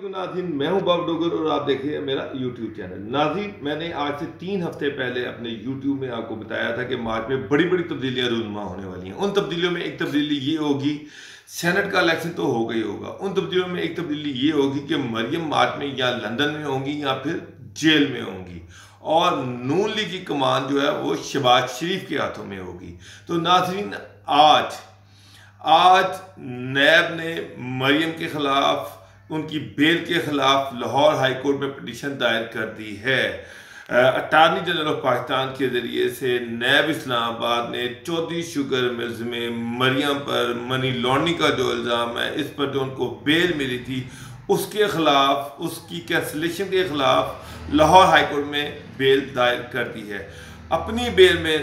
वालेकुम नाज़रीन, मैं हूं बाब डोगर और आप देख रहे हैं मेरा यूट्यूब चैनल। नाज़रीन, मैंने आज से 3 हफ्ते पहले अपने यूट्यूब में आपको बताया था कि मार्च में बड़ी बड़ी तब्दीलियां रूनुमा होने वाली हैं। उन तब्दीलियों में एक तब्दीली ये होगी, सेनेट का इलेक्शन तो हो गई होगा। उन तब्दीलियों में एक तब्दीली ये होगी कि मरियम मार्च में या लंदन में होंगी या फिर जेल में होंगी, और नून लीग की कमान जो है वो शहबाज शरीफ के हाथों में होगी। तो नाज़रीन, आज नैब ने मरियम के खिलाफ, उनकी बेल के खिलाफ लाहौर हाई कोर्ट में पिटीशन दायर कर दी है। अटारनी जनरल ऑफ पाकिस्तान के जरिए से नैब इस्लामाबाद ने चौधरी शुगर मिल्स में मरियम पर मनी लॉन्ड्रिंग का जो इल्ज़ाम है, इस पर जो उनको बेल मिली थी उसके खिलाफ, उसकी कैंसलेशन के खिलाफ लाहौर हाई कोर्ट में बेल दायर कर दी है। अपनी बेल में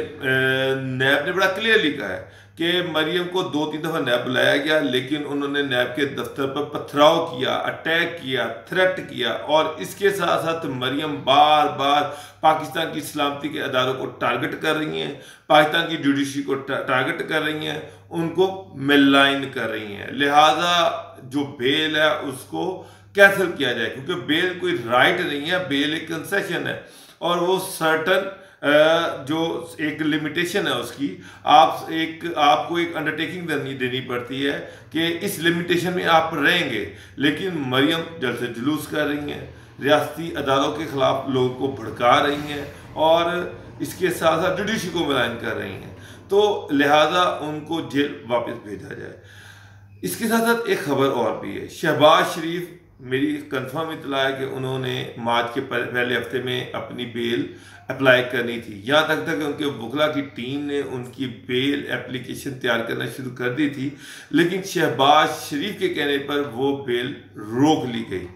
नैब ने बड़ा क्लियर लिखा है कि मरियम को 2-3 दफ़ा नैब बुलाया गया, लेकिन उन्होंने नैब के दफ्तर पर पथराव किया, अटैक किया, थ्रेट किया, और इसके साथ साथ मरियम बार बार पाकिस्तान की सलामती के अदारों को टारगेट कर रही हैं, पाकिस्तान की जुडिशरी को टारगेट कर रही हैं, उनको मेलाइन कर रही हैं। लिहाजा जो बेल है उसको कैंसिल किया जाए, क्योंकि बेल कोई राइट नहीं है, बेल एक कंसेशन है, और वो सर्टन जो एक लिमिटेशन है उसकी, आपको एक अंडरटेकिंग देनी पड़ती है कि इस लिमिटेशन में आप रहेंगे। लेकिन मरियम जल्द से जुलूस कर रही हैं, रियासती अदालों के खिलाफ लोगों को भड़का रही हैं, और इसके साथ साथ जुडिशरी को मुलायन कर रही हैं, तो लिहाजा उनको जेल वापस भेजा जाए। इसके साथ साथ एक खबर और भी है। शहबाज शरीफ, मेरी कंफर्म इतला है कि उन्होंने मार्च के पहले हफ्ते में अपनी बेल अप्लाई करनी थी। यहाँ तक उनके वकला की टीम ने उनकी बेल एप्लीकेशन तैयार करना शुरू कर दी थी, लेकिन शहबाज शरीफ के कहने पर वो बेल रोक ली गई।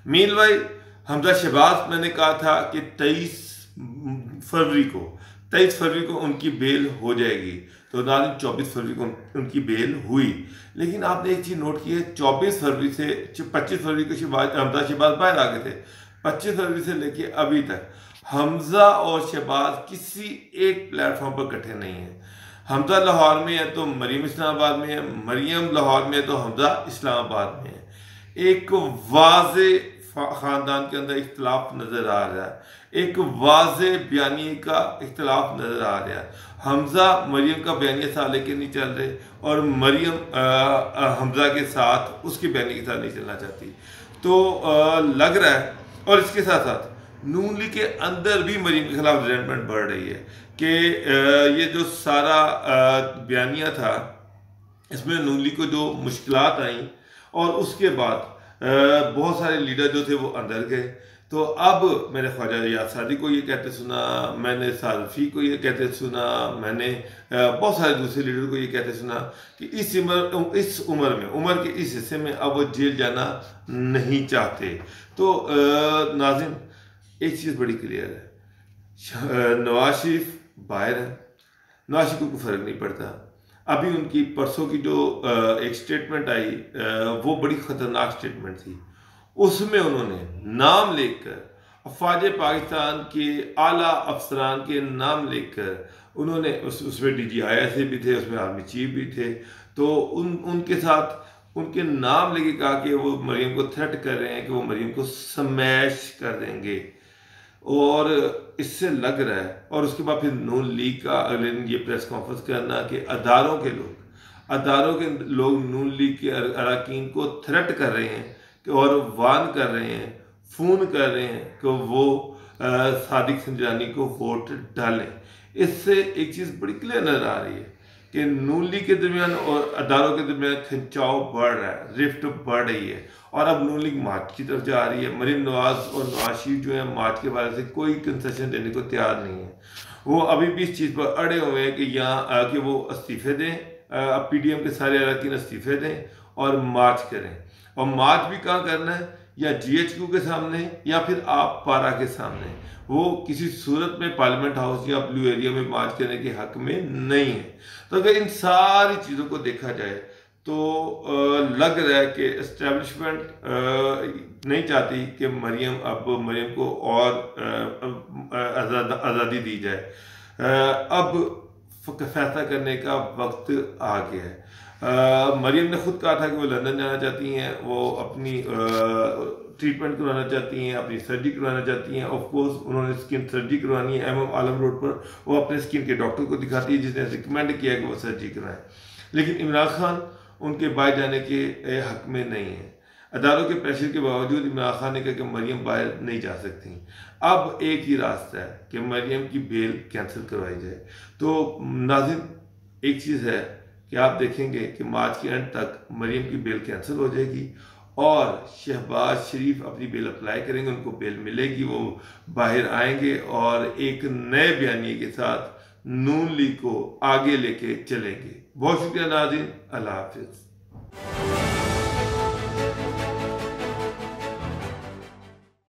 मीनवाइल हमजा शहबाज, मैंने कहा था कि 23 फरवरी को उनकी बेल हो जाएगी, तो नाज़रीन 24 फरवरी को उनकी बेल हुई। लेकिन आपने एक चीज़ नोट की है, 24 फरवरी से 25 फरवरी को हमजा शहबाज बाहर आ गए थे। 25 फरवरी से लेके अभी तक हमजा और शहबाज किसी एक प्लेटफॉर्म पर इकट्ठे नहीं है। हमजा लाहौर में है तो मरियम इस्लामाबाद में है, मरियम लाहौर में है तो हमजा इस्लामाबाद में है। एक वाज़े ख़ानदान के अंदर इख्तलाफ नज़र आ रहा है, एक वाज़े बयानी का इख्तलाफ नज़र आ रहा है। हमजा मरियम का बयानिया साथ लेके नहीं चल रहे, और मरियम हमजा के साथ उसके बयानी के साथ नहीं चलना चाहती। तो लग रहा है, और इसके साथ साथ नून लीग के अंदर भी मरियम के खिलाफ रिजेंटमेंट बढ़ रही है कि ये जो सारा बयानिया था, इसमें नून लीग को जो मुश्किलात आई, और उसके बाद बहुत सारे लीडर जो थे वो अंदर गए। तो अब मैंने ख्वाजा रियाज सादी को ये कहते सुना, मैंने सारफी को ये कहते सुना, मैंने बहुत सारे दूसरे लीडर को ये कहते सुना कि इस उम्र में, उम्र के इस हिस्से में अब वो जेल जाना नहीं चाहते। तो नाज़रीन, एक चीज़ बड़ी क्लियर है, नवाज शरीफ बाहर है, नवाज शरीफ को कोई फ़र्क नहीं पड़ता। अभी उनकी परसों की जो एक स्टेटमेंट आई, वो बड़ी ख़तरनाक स्टेटमेंट थी। उसमें उन्होंने नाम लेकर अफवाज पाकिस्तान के आला अफसरान के नाम लेकर, उन्होंने उसमें DGI भी थे, उसमें आर्मी चीफ भी थे, तो उनके साथ उनके नाम लेके कहा कि वो मरियम को थ्रेट कर रहे हैं कि वो मरियम को स्मैश कर देंगे। और इससे लग रहा है, और उसके बाद फिर नून लीग का अगले दिन ये प्रेस कॉन्फ्रेंस करना कि अदारों के लोग नून लीग के अरकान को थ्रेट कर रहे हैं और वार्न कर रहे हैं, फ़ोन कर रहे हैं कि वो सादिक संजरानी को वोट डालें। इससे एक चीज़ बड़ी क्लियर नजर आ रही है कि नून लीग के दरमियान और अदारों के दरमियान खिंचाव बढ़ रहा है, रिफ्ट बढ़ रही है, और अब नून लीग मार्च की तरफ जा रही है। मरियम नवाज और नवाज शरीफ जो है मार्च के बारे से कोई कंसेशन देने को तैयार नहीं है। वो अभी भी इस चीज़ पर अड़े हुए हैं कि यहाँ कि वो इस्तीफे दें, अब PDM के सारे अरकान इस्तीफे दें और मार्च करें। और मार्च भी कहाँ करना है, या GHQ के सामने या फिर आप पारा के सामने। वो किसी सूरत में पार्लियामेंट हाउस या ब्लू एरिया में मार्च करने के हक में नहीं है। तो अगर इन सारी चीज़ों को देखा जाए तो लग रहा है कि एस्टेब्लिशमेंट नहीं चाहती कि मरियम को और आज़ादी दी जाए। अब फैसला करने का वक्त आ गया है। मरियम ने खुद कहा था कि वो लंदन जाना चाहती हैं, वो अपनी ट्रीटमेंट करवाना चाहती हैं, अपनी सर्जरी करवाना चाहती हैं। ऑफ कोर्स उन्होंने स्किन सर्जरी करवानी है, एमएम आलम रोड पर वो अपने स्किन के डॉक्टर को दिखाती है जिसने रिकमेंड किया कि वो सर्जरी कराएं। लेकिन इमरान खान उनके बाहर जाने के हक में नहीं है। अदालतों के प्रेशर के बावजूद इमरान खान ने कहा कि मरियम बाहर नहीं जा सकती। अब एक ही रास्ता है कि मरियम की बेल कैंसिल करवाई जाए। तो नाज़रीन, एक चीज़ है कि आप देखेंगे कि मार्च के एंड तक मरियम की बेल कैंसिल हो जाएगी और शहबाज शरीफ अपनी बेल अप्लाई करेंगे, उनको बेल मिलेगी, वो बाहर आएंगे और एक नए बयानी के साथ नून लीग को आगे लेके चलेंगे। बहुत शुक्रिया नाज़रीन, अल्लाह हाफिज़।